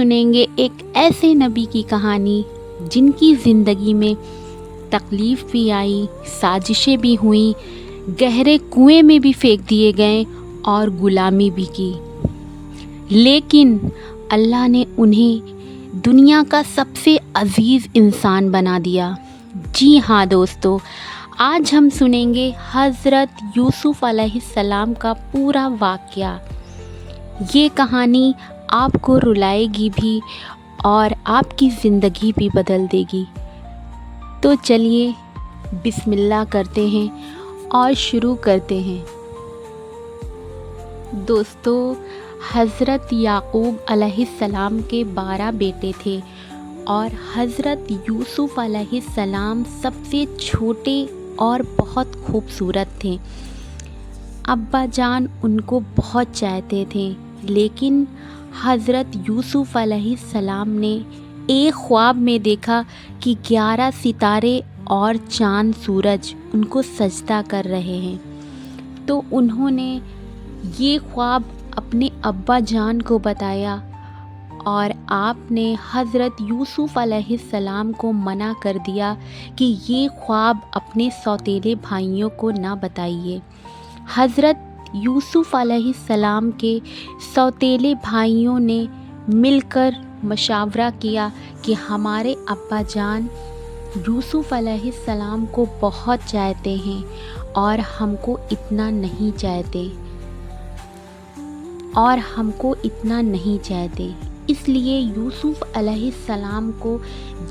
سنیں گے ایک ایسے نبی کی کہانی جن کی زندگی میں تکلیف بھی آئی، سازشیں بھی ہوئیں، گہرے کنویں میں بھی پھینک دیے گئے اور غلامی بھی کی، لیکن اللہ نے انہیں دنیا کا سب سے عزیز انسان بنا دیا۔ جی ہاں دوستو، آج ہم سنیں گے حضرت یوسف علیہ السلام کا پورا واقعہ۔ یہ کہانی آپ کو رلائے گی بھی اور آپ کی زندگی بھی بدل دے گی۔ تو چلیے بسم اللہ کرتے ہیں اور شروع کرتے ہیں۔ دوستو، حضرت یعقوب علیہ السلام کے 12 بیٹے تھے اور حضرت یوسف علیہ السلام سب سے چھوٹے اور بہت خوبصورت تھے۔ ابا جان ان کو بہت چاہتے تھے، لیکن حضرت یوسف علیہ السلام نے ایک خواب میں دیکھا کہ 11 ستارے اور چاند سورج ان کو سجدہ کر رہے ہیں، تو انہوں نے یہ خواب اپنے ابا جان کو بتایا اور آپ نے حضرت یوسف علیہ السلام کو منع کر دیا کہ یہ خواب اپنے سوتیلے بھائیوں کو نہ بتائیے۔ حضرت یوسف علیہ السلام کے سوتیلے بھائیوں نے مل کر مشورہ کیا کہ ہمارے ابا جان یوسف علیہ السلام کو بہت چاہتے ہیں اور ہم کو اتنا نہیں چاہتے، اس لیے یوسف علیہ السلام کو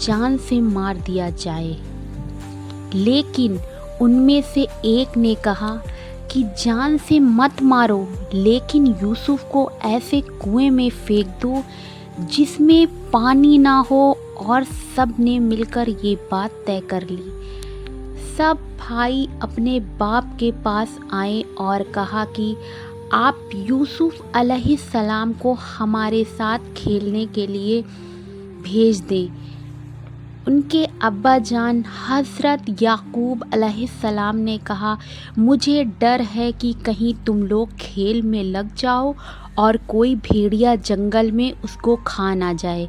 جان سے مار دیا جائے۔ لیکن ان میں سے ایک نے کہا کہ جان سے مت مارو، لیکن یوسف کو ایسے کنویں میں پھینک دو جس میں پانی نہ ہو، اور سب نے مل کر یہ بات طے کر لی۔ سب بھائی اپنے باپ کے پاس آئے اور کہا کہ آپ یوسف علیہ السلام کو ہمارے ساتھ کھیلنے کے لیے بھیج دیں۔ ان کے ابا جان حضرت یعقوب علیہ السلام نے کہا، مجھے ڈر ہے کہ کہیں تم لوگ کھیل میں لگ جاؤ اور کوئی بھیڑیا جنگل میں اس کو کھا نہ جائے۔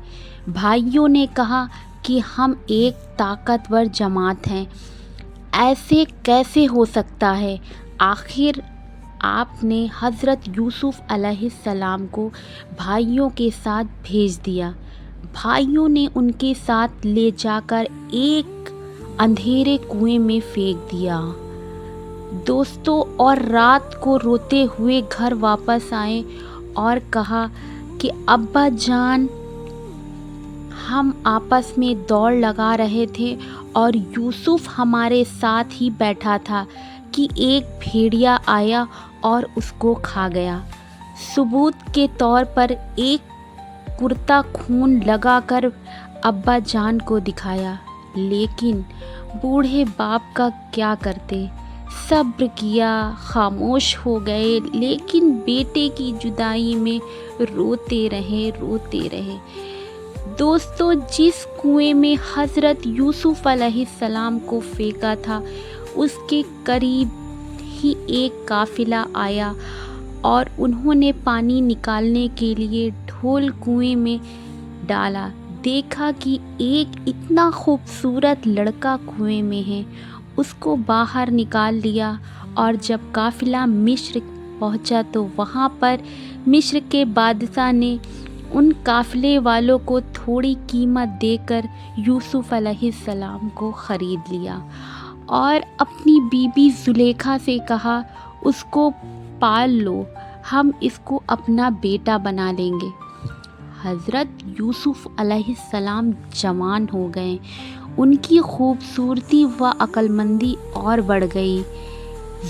بھائیوں نے کہا کہ ہم ایک طاقتور جماعت ہیں، ایسے کیسے ہو سکتا ہے؟ آخر آپ نے حضرت یوسف علیہ السلام کو بھائیوں کے ساتھ بھیج دیا۔ بھائیوں نے ان کے ساتھ لے جا کر ایک اندھیرے کنویں میں پھینک دیا۔ دوستوں، اور رات کو روتے ہوئے گھر واپس آئے اور کہا کہ ابا جان، ہم آپس میں دوڑ لگا رہے تھے اور یوسف ہمارے ساتھ ہی بیٹھا تھا کہ ایک بھیڑیا آیا اور اس کو کھا گیا۔ ثبوت کے طور پر ایک کرتا خون لگا کر ابا جان کو دکھایا، لیکن بوڑھے باپ کا کیا کرتے، صبر کیا، خاموش ہو گئے، لیکن بیٹے کی جدائی میں روتے رہے۔ دوستو، جس کنویں میں حضرت یوسف علیہ السلام کو پھینکا تھا، اس کے قریب ہی ایک قافلہ آیا اور انہوں نے پانی نکالنے کے لیے ڈھول کنویں میں ڈالا۔ دیکھا کہ ایک اتنا خوبصورت لڑکا کنویں میں ہے، اس کو باہر نکال لیا، اور جب قافلہ مصر پہنچا تو وہاں پر مصر کے بادشاہ نے ان قافلے والوں کو تھوڑی قیمت دے کر یوسف علیہ السلام کو خرید لیا اور اپنی بیوی زلیخا سے کہا، اس کو پال لو، ہم اس کو اپنا بیٹا بنا لیں گے۔ حضرت یوسف علیہ السلام جوان ہو گئے، ان کی خوبصورتی و عقلمندی اور بڑھ گئی۔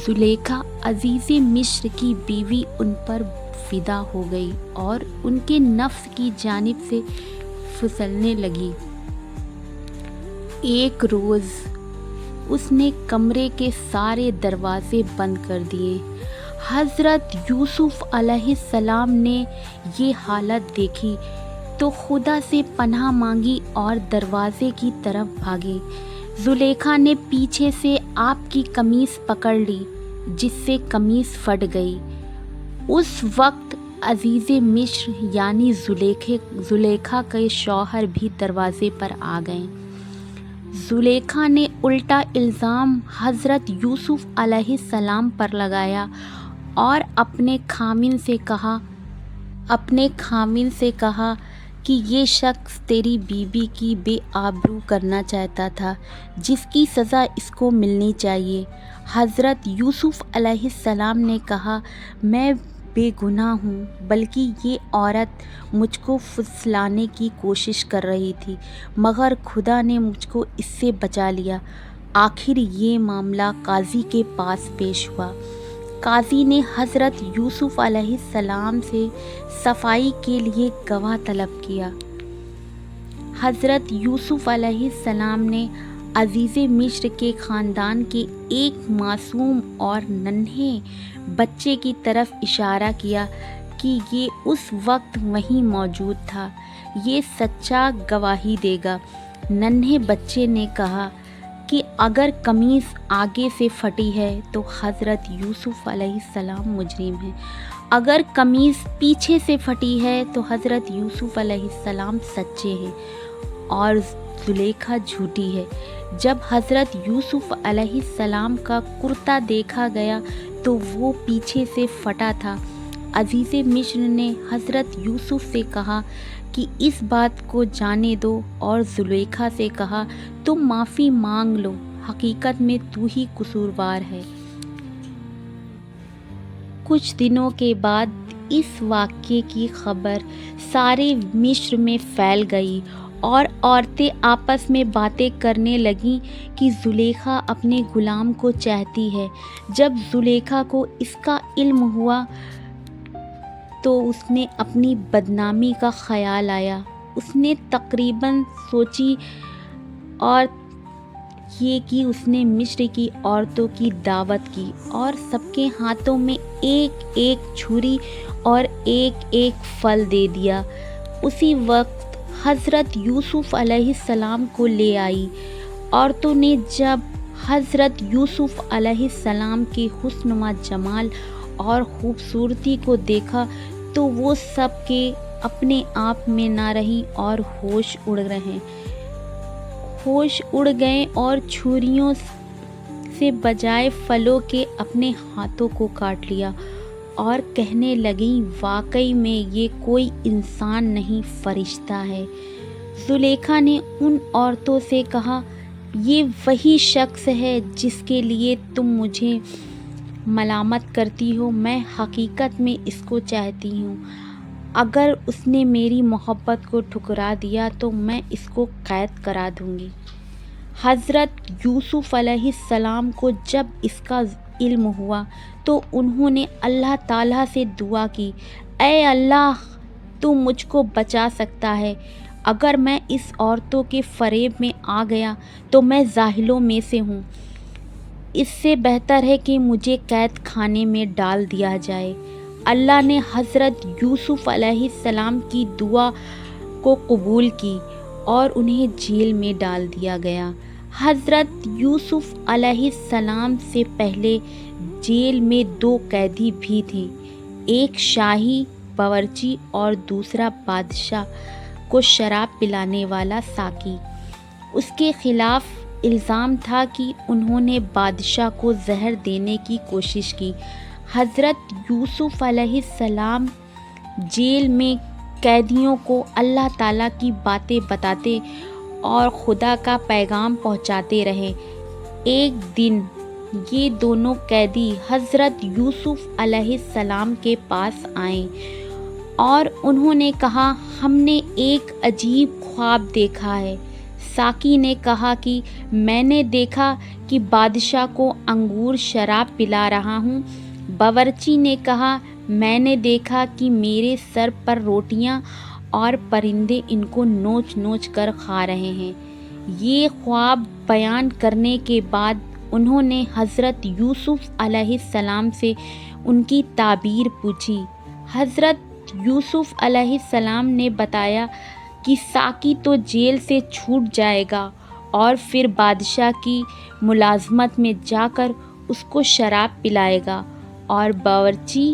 زلیخا عزیز مصر کی بیوی ان پر فدا ہو گئی اور ان کے نفس کی جانب سے پھسلنے لگی۔ ایک روز اس نے کمرے کے سارے دروازے بند کر دیے۔ حضرت یوسف علیہ السلام نے یہ حالت دیکھی تو خدا سے پناہ مانگی اور دروازے کی طرف بھاگے۔ زلیخا نے پیچھے سے آپ کی قمیص پکڑ لی، جس سے قمیص پھٹ گئی۔ اس وقت عزیز مصر یعنی زلیخا کے شوہر بھی دروازے پر آ گئے۔ زلیخا نے الٹا الزام حضرت یوسف علیہ السلام پر لگایا اور اپنے خامن سے کہا کہ یہ شخص تیری بیوی کی بے آبرو کرنا چاہتا تھا، جس کی سزا اس کو ملنی چاہیے۔ حضرت یوسف علیہ السلام نے کہا، میں بے گناہ ہوں، بلکہ یہ عورت مجھ کو پھسلانے کی کوشش کر رہی تھی، مگر خدا نے مجھ کو اس سے بچا لیا۔ آخر یہ معاملہ قاضی کے پاس پیش ہوا۔ قاضی نے حضرت یوسف علیہ السلام سے صفائی کے لیے گواہ طلب کیا۔ حضرت یوسف علیہ السلام نے عزیز مصر کے خاندان کے ایک معصوم اور ننھے بچے کی طرف اشارہ کیا کہ یہ اس وقت وہیں موجود تھا، یہ سچا گواہی دے گا۔ ننھے بچے نے کہا کہ اگر قمیص آگے سے پھٹی ہے تو حضرت یوسف علیہ السلام مجرم ہیں، اگر قمیص پیچھے سے پھٹی ہے تو حضرت یوسف علیہ السلام سچے ہیں اور زلیخا جھوٹی ہے۔ جب حضرت یوسف علیہ السلام کا کرتا دیکھا گیا تو وہ پیچھے سے پھٹا تھا۔ عزیز مصر نے حضرت یوسف سے کہا کہ اس بات کو جانے دو اور زلیخا سے کہا، تم معافی مانگ لو، حقیقت میں تو ہی قصوروار ہے۔ کچھ دنوں کے بعد اس واقعے کی خبر سارے مصر میں پھیل گئی اور عورتیں آپس میں باتیں کرنے لگیں کہ زلیخا اپنے غلام کو چاہتی ہے۔ جب زلیخا کو اس کا علم ہوا تو اس نے اپنی بدنامی کا خیال آیا۔ اس نے تقریباً سوچی اور یہ کہ اس نے مصر کی عورتوں کی دعوت کی اور سب کے ہاتھوں میں ایک ایک چھری اور ایک ایک پھل دے دیا۔ اسی وقت حضرت یوسف علیہ السلام کو لے آئی۔ عورتوں نے جب حضرت یوسف علیہ السلام کے حسن و جمال اور خوبصورتی کو دیکھا تو وہ سب کے اپنے آپ میں نہ رہیں اور ہوش اڑ گئے اور چھریوں سے بجائے پھلوں کے اپنے ہاتھوں کو کاٹ لیا اور کہنے لگیں، واقعی میں یہ کوئی انسان نہیں، فرشتہ ہے۔ زلیخا نے ان عورتوں سے کہا، یہ وہی شخص ہے جس کے لیے تم مجھے ملامت کرتی ہو، میں حقیقت میں اس کو چاہتی ہوں۔ اگر اس نے میری محبت کو ٹھکرا دیا تو میں اس کو قید کرا دوں گی۔ حضرت یوسف علیہ السلام کو جب اس کا علم ہوا تو انہوں نے اللہ تعالیٰ سے دعا کی، اے اللہ، تو مجھ کو بچا سکتا ہے۔ اگر میں اس عورتوں کے فریب میں آ گیا تو میں جاہلوں میں سے ہوں، اس سے بہتر ہے کہ مجھے قید خانے میں ڈال دیا جائے۔ اللہ نے حضرت یوسف علیہ السلام کی دعا کو قبول کی اور انہیں جیل میں ڈال دیا گیا۔ حضرت یوسف علیہ السلام سے پہلے جیل میں 2 قیدی بھی تھے، ایک شاہی باورچی اور دوسرا بادشاہ کو شراب پلانے والا ساقی۔ اس کے خلاف الزام تھا کہ انہوں نے بادشاہ کو زہر دینے کی کوشش کی۔ حضرت یوسف علیہ السلام جیل میں قیدیوں کو اللہ تعالیٰ کی باتیں بتاتے اور خدا کا پیغام پہنچاتے رہے۔ ایک دن یہ دونوں قیدی حضرت یوسف علیہ السلام کے پاس آئے اور انہوں نے کہا، ہم نے ایک عجیب خواب دیکھا ہے۔ ساقی نے کہا کہ میں نے دیکھا کہ بادشاہ کو انگور شراب پلا رہا ہوں۔ باورچی نے کہا، میں نے دیکھا کہ میرے سر پر روٹیاں اور پرندے ان کو نوچ نوچ کر کھا رہے ہیں۔ یہ خواب بیان کرنے کے بعد انہوں نے حضرت یوسف علیہ السلام سے ان کی تعبیر پوچھی۔ حضرت یوسف علیہ السلام نے بتایا کہ ساقی تو جیل سے چھوٹ جائے گا اور پھر بادشاہ کی ملازمت میں جا کر اس کو شراب پلائے گا اور باورچی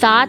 7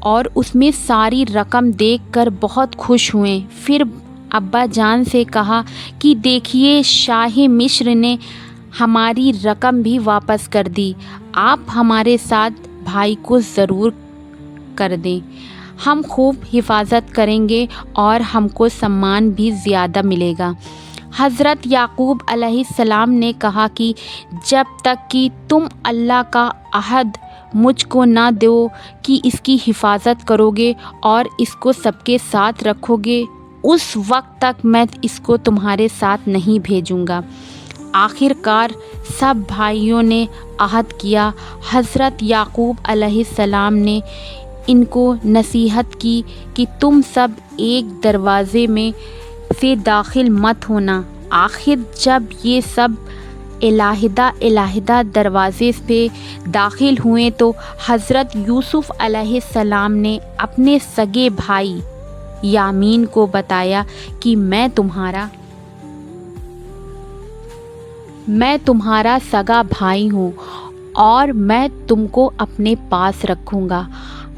اور اس میں ساری رقم دیکھ کر بہت خوش ہوئے۔ پھر ابا جان سے کہا کہ دیکھیے شاہ مصر نے ہماری رقم بھی واپس کر دی، آپ ہمارے ساتھ بھائی کو ضرور کر دیں، ہم خوب حفاظت کریں گے اور ہم کو سامان بھی زیادہ ملے گا۔ حضرت یعقوب علیہ السلام نے کہا کہ جب تک کہ تم اللہ کا عہد مجھ کو نہ دو کہ اس کی حفاظت کرو گے اور اس کو سب کے ساتھ رکھو گے، اس وقت تک میں اس کو تمہارے ساتھ نہیں بھیجوں گا۔ آخر کار سب بھائیوں نے عہد کیا۔ حضرت یعقوب علیہ السلام نے ان کو نصیحت کی کہ تم سب ایک دروازے میں سے داخل مت ہونا۔ آخر جب یہ سب علیحدہ دروازے سے داخل ہوئے تو حضرت یوسف علیہ السلام نے اپنے سگے بھائی یامین کو بتایا کہ میں تمہارا سگا بھائی ہوں اور میں تم کو اپنے پاس رکھوں گا۔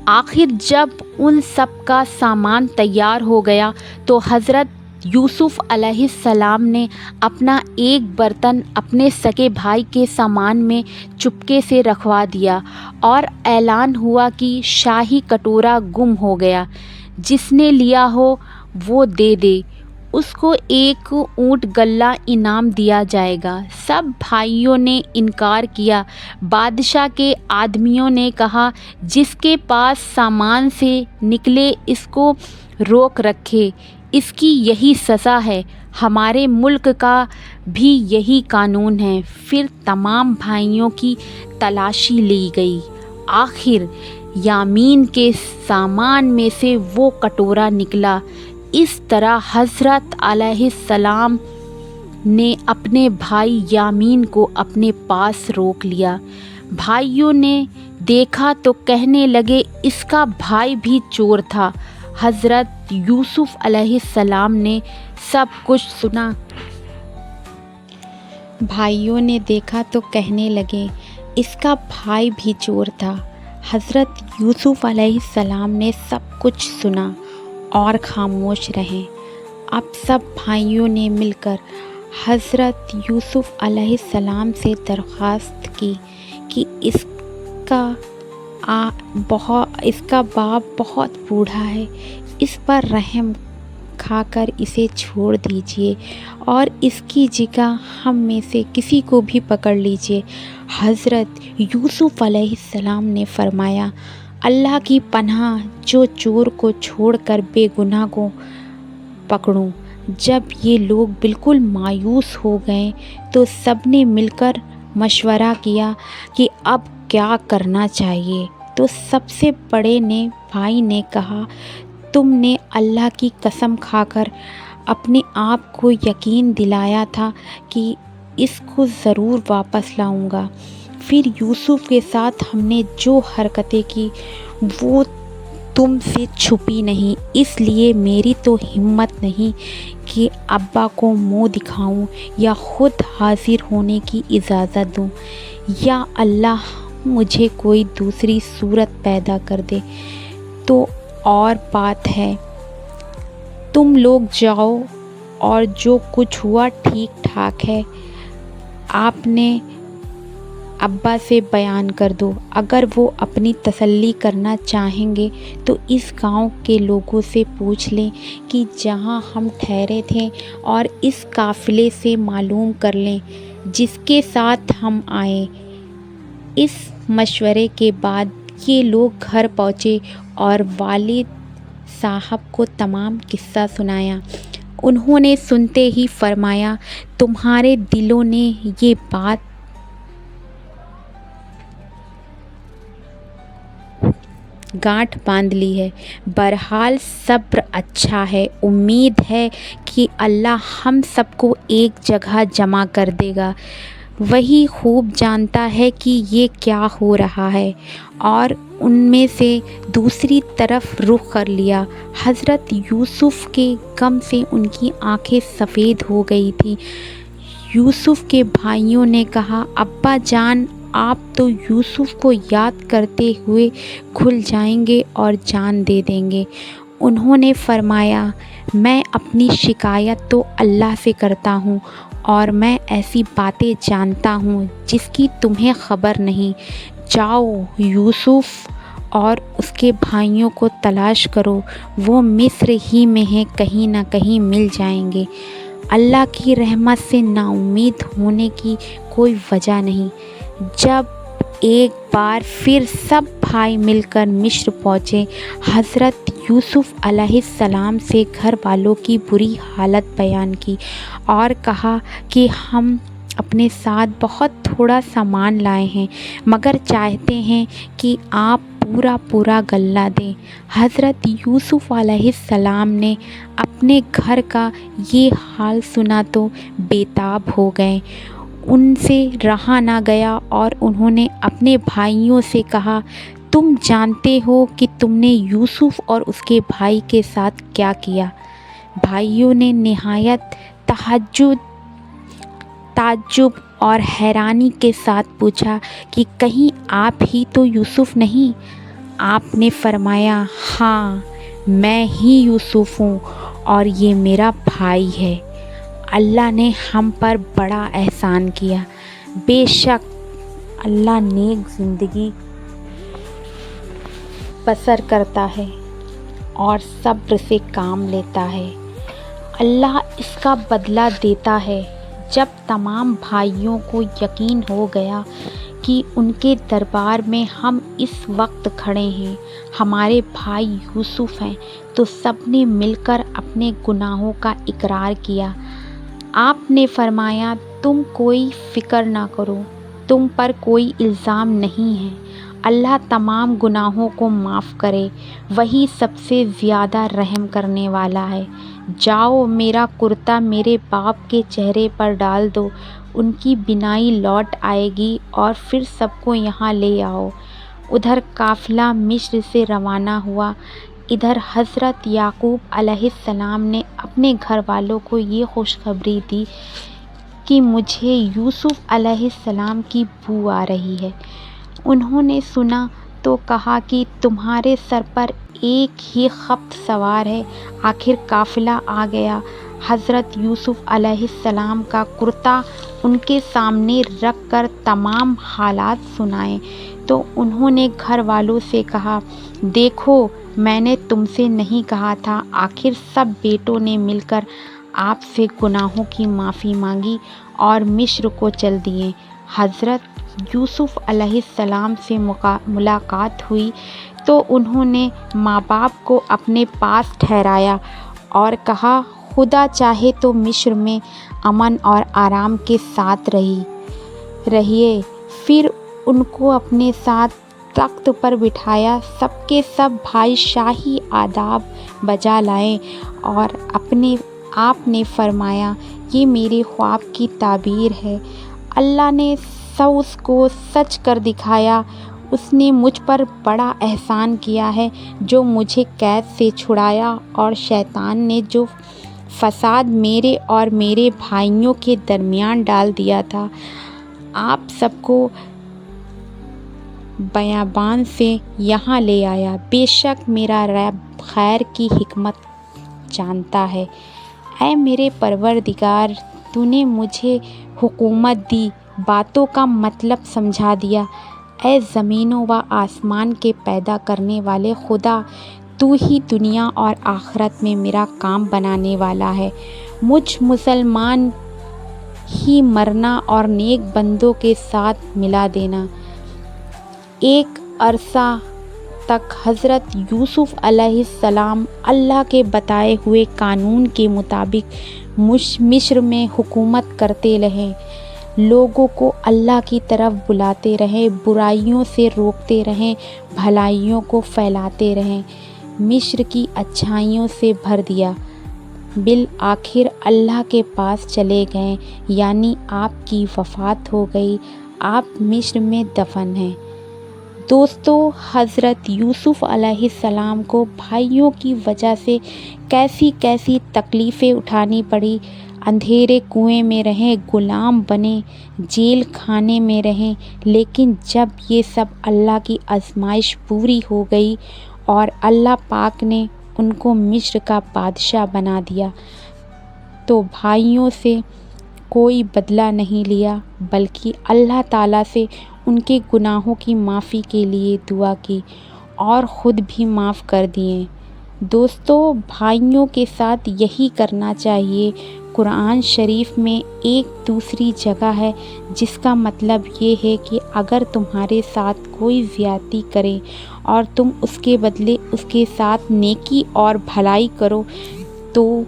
آخر جب ان سب کا سامان تیار ہو گیا تو حضرت یوسف علیہ السلام نے اپنا ایک برتن اپنے سگے بھائی کے سامان میں چپکے سے رکھوا دیا اور اعلان ہوا کہ شاہی کٹورا گم ہو گیا، جس نے لیا ہو وہ دے دے، اس کو ایک اونٹ غلہ انعام دیا جائے گا۔ سب بھائیوں نے انکار کیا۔ بادشاہ کے آدمیوں نے کہا جس کے پاس سامان سے نکلے اس کو روک رکھے، اس کی یہی سزا ہے، ہمارے ملک کا بھی یہی قانون ہے۔ پھر تمام بھائیوں کی تلاشی لی گئی، آخر یامین کے سامان میں سے وہ کٹورا نکلا۔ اس طرح حضرت علیہ السلام نے اپنے بھائی یامین کو اپنے پاس روک لیا۔ بھائیوں نے دیکھا تو کہنے لگے اس کا بھائی بھی چور تھا۔ حضرت یوسف علیہ السلام نے سب کچھ سنا۔ بھائیوں نے دیکھا تو کہنے لگے اس کا بھائی بھی چور تھا۔ حضرت یوسف علیہ السلام نے سب کچھ سنا اور خاموش رہے۔ اب سب بھائیوں نے مل کر حضرت یوسف علیہ السلام سے درخواست کی کہ اس کا باپ بہت بوڑھا ہے، اس پر رحم کھا کر اسے چھوڑ دیجیے اور اس کی جگہ ہم میں سے کسی کو بھی پکڑ لیجیے۔ حضرت یوسف علیہ السلام نے فرمایا اللہ کی پناہ، جو چور کو چھوڑ کر بے گناہ کو پکڑوں۔ جب یہ لوگ بالکل مایوس ہو گئے تو سب نے مل کر مشورہ کیا کہ اب کیا کرنا چاہیے۔ تو سب سے بڑے بھائی نے کہا تم نے اللہ کی قسم کھا کر اپنے آپ کو یقین دلایا تھا کہ اس کو ضرور واپس لاؤں گا، پھر یوسف کے ساتھ ہم نے جو حرکتیں کی وہ تم سے چھپی نہیں، اس لیے میری تو ہمت نہیں کہ ابا کو منہ دکھاؤں یا خود حاضر ہونے کی اجازت دوں۔ یا اللہ مجھے کوئی دوسری صورت پیدا کر دے تو اور بات ہے، تم لوگ جاؤ اور جو کچھ ہوا ٹھیک ٹھاک ہے آپ نے ابا سے بیان کر دو۔ اگر وہ اپنی تسلی کرنا چاہیں گے تو اس گاؤں کے لوگوں سے پوچھ لیں کہ جہاں ہم ٹھہرے تھے اور اس قافلے سے معلوم کر لیں جس کے ساتھ ہم آئے۔ اس مشورے کے بعد یہ لوگ گھر پہنچے اور والد صاحب کو تمام قصہ سنایا۔ انہوں نے سنتے ہی فرمایا تمہارے دلوں نے یہ بات گانٹھ باندھ لی ہے، بہرحال صبر اچھا ہے، امید ہے کہ اللہ ہم سب کو ایک جگہ جمع کر دے گا، وہی خوب جانتا ہے کہ یہ کیا ہو رہا ہے۔ اور ان میں سے دوسری طرف رخ کر لیا۔ حضرت یوسف کے غم سے ان کی آنکھیں سفید ہو گئی تھیں۔ یوسف کے بھائیوں نے کہا ابا جان آپ تو یوسف کو یاد کرتے ہوئے کھل جائیں گے اور جان دے دیں گے۔ انہوں نے فرمایا، میں اپنی شکایت تو اللہ سے کرتا ہوں اور میں ایسی باتیں جانتا ہوں جس کی تمہیں خبر نہیں۔ جاؤ یوسف اور اس کے بھائیوں کو تلاش کرو، وہ مصر ہی میں ہیں، کہیں نہ کہیں مل جائیں گے۔ اللہ کی رحمت سے نا امید ہونے کی کوئی وجہ نہیں۔ جب ایک بار پھر سب بھائی مل کر مصر پہنچے، حضرت یوسف علیہ السلام سے گھر والوں کی بری حالت بیان کی اور کہا کہ ہم اپنے ساتھ بہت تھوڑا سامان لائے ہیں، مگر چاہتے ہیں کہ آپ پورا غلہ دیں۔ حضرت یوسف علیہ السلام نے اپنے گھر کا یہ حال سنا تو بے تاب ہو گئے۔ ان سے رہا نہ گیا اور انہوں نے اپنے بھائیوں سے کہا، تم جانتے ہو کہ تم نے یوسف اور اس کے بھائی کے ساتھ کیا کیا؟ بھائیوں نے نہایت تعجب اور حیرانی کے ساتھ پوچھا کہ کہیں آپ ہی تو یوسف نہیں؟ آپ نے فرمایا، ہاں میں ہی یوسف ہوں اور یہ میرا بھائی ہے۔ اللہ نے ہم پر بڑا احسان کیا۔ بے شک اللہ نیک زندگی بسر کرتا ہے اور صبر سے کام لیتا ہے۔ اللہ اس کا بدلہ دیتا ہے۔ جب تمام بھائیوں کو یقین ہو گیا کہ ان کے دربار میں ہم اس وقت کھڑے ہیں، ہمارے بھائی یوسف ہیں، تو سب نے مل کر اپنے گناہوں کا اقرار کیا۔ آپ نے فرمایا، تم کوئی فکر نہ کرو، تم پر کوئی الزام نہیں ہے، اللہ تمام گناہوں کو معاف کرے، وہی سب سے زیادہ رحم کرنے والا ہے۔ جاؤ میرا کرتا میرے باپ کے چہرے پر ڈال دو، ان کی بینائی لوٹ آئے گی، اور پھر سب کو یہاں لے آؤ۔ ادھر قافلہ مصر سے روانہ ہوا۔ ادھر حضرت یعقوب علیہ السلام نے اپنے گھر والوں کو یہ خوشخبری دی کہ مجھے یوسف علیہ السلام کی بو آ رہی ہے۔ انہوں نے سنا تو کہا کہ تمہارے سر پر ایک ہی خبط سوار ہے۔ آخر قافلہ آ گیا۔ حضرت یوسف علیہ السلام کا کرتا ان کے سامنے رکھ کر تمام حالات سنائے تو انہوں نے گھر والوں سے کہا، دیکھو میں نے تم سے نہیں کہا تھا؟ آخر سب بیٹوں نے مل کر آپ سے گناہوں کی معافی مانگی اور مصر کو چل دیے۔ حضرت یوسف علیہ السلام سے ملاقات ہوئی تو انہوں نے ماں باپ کو اپنے پاس ٹھہرایا اور کہا، خدا چاہے تو مصر میں امن اور آرام کے ساتھ رہیے۔ پھر ان کو اپنے ساتھ تخت پر بٹھایا۔ سب کے سب بھائی شاہی آداب بجا لائے اور آپ نے فرمایا، یہ میرے خواب کی تعبیر ہے، اللہ نے اس کو سچ کر دکھایا۔ اس نے مجھ پر بڑا احسان کیا ہے جو مجھے قید سے چھڑایا، اور شیطان نے جو فساد میرے اور میرے بھائیوں کے درمیان ڈال دیا تھا، آپ سب کو بیابان سے یہاں لے آیا۔ بے شک میرا رب خیر کی حکمت جانتا ہے۔ اے میرے پروردگار، تو نے مجھے حکومت دی، باتوں کا مطلب سمجھا دیا۔ اے زمینوں و آسمان کے پیدا کرنے والے خدا، تو ہی دنیا اور آخرت میں میرا کام بنانے والا ہے۔ مجھ مسلمان ہی مرنا اور نیک بندوں کے ساتھ ملا دینا۔ ایک عرصہ تک حضرت یوسف علیہ السلام اللہ کے بتائے ہوئے قانون کے مطابق مصر میں حکومت کرتے رہے، لوگوں کو اللہ کی طرف بلاتے رہے، برائیوں سے روکتے رہے، بھلائیوں کو پھیلاتے رہے، مصر کی اچھائیوں سے بھر دیا۔ بالآخر اللہ کے پاس چلے گئے، یعنی آپ کی وفات ہو گئی، آپ مصر میں دفن ہیں۔ دوستو، حضرت یوسف علیہ السلام کو بھائیوں کی وجہ سے کیسی کیسی تکلیفیں اٹھانی پڑی، اندھیرے کنویں میں رہیں، غلام بنے جیل خانے میں رہیں، لیکن جب یہ سب اللہ کی آزمائش پوری ہو گئی اور اللہ پاک نے ان کو مصر کا بادشاہ بنا دیا تو بھائیوں سے کوئی بدلہ نہیں لیا، بلکہ اللہ تعالیٰ سے ان کے گناہوں کی معافی کے لیے دعا کی اور خود بھی معاف کر دیے۔ دوستو، بھائیوں کے ساتھ یہی کرنا چاہیے۔ قرآن شریف میں ایک دوسری جگہ ہے جس کا مطلب یہ ہے کہ اگر تمہارے ساتھ کوئی زیادتی کرے اور تم اس کے بدلے اس کے ساتھ نیکی اور بھلائی کرو تو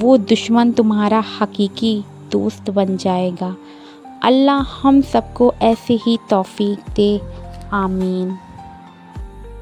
وہ دشمن تمہارا حقیقی دوست بن جائے گا۔ اللہ ہم سب کو ایسے ہی توفیق دے، آمین۔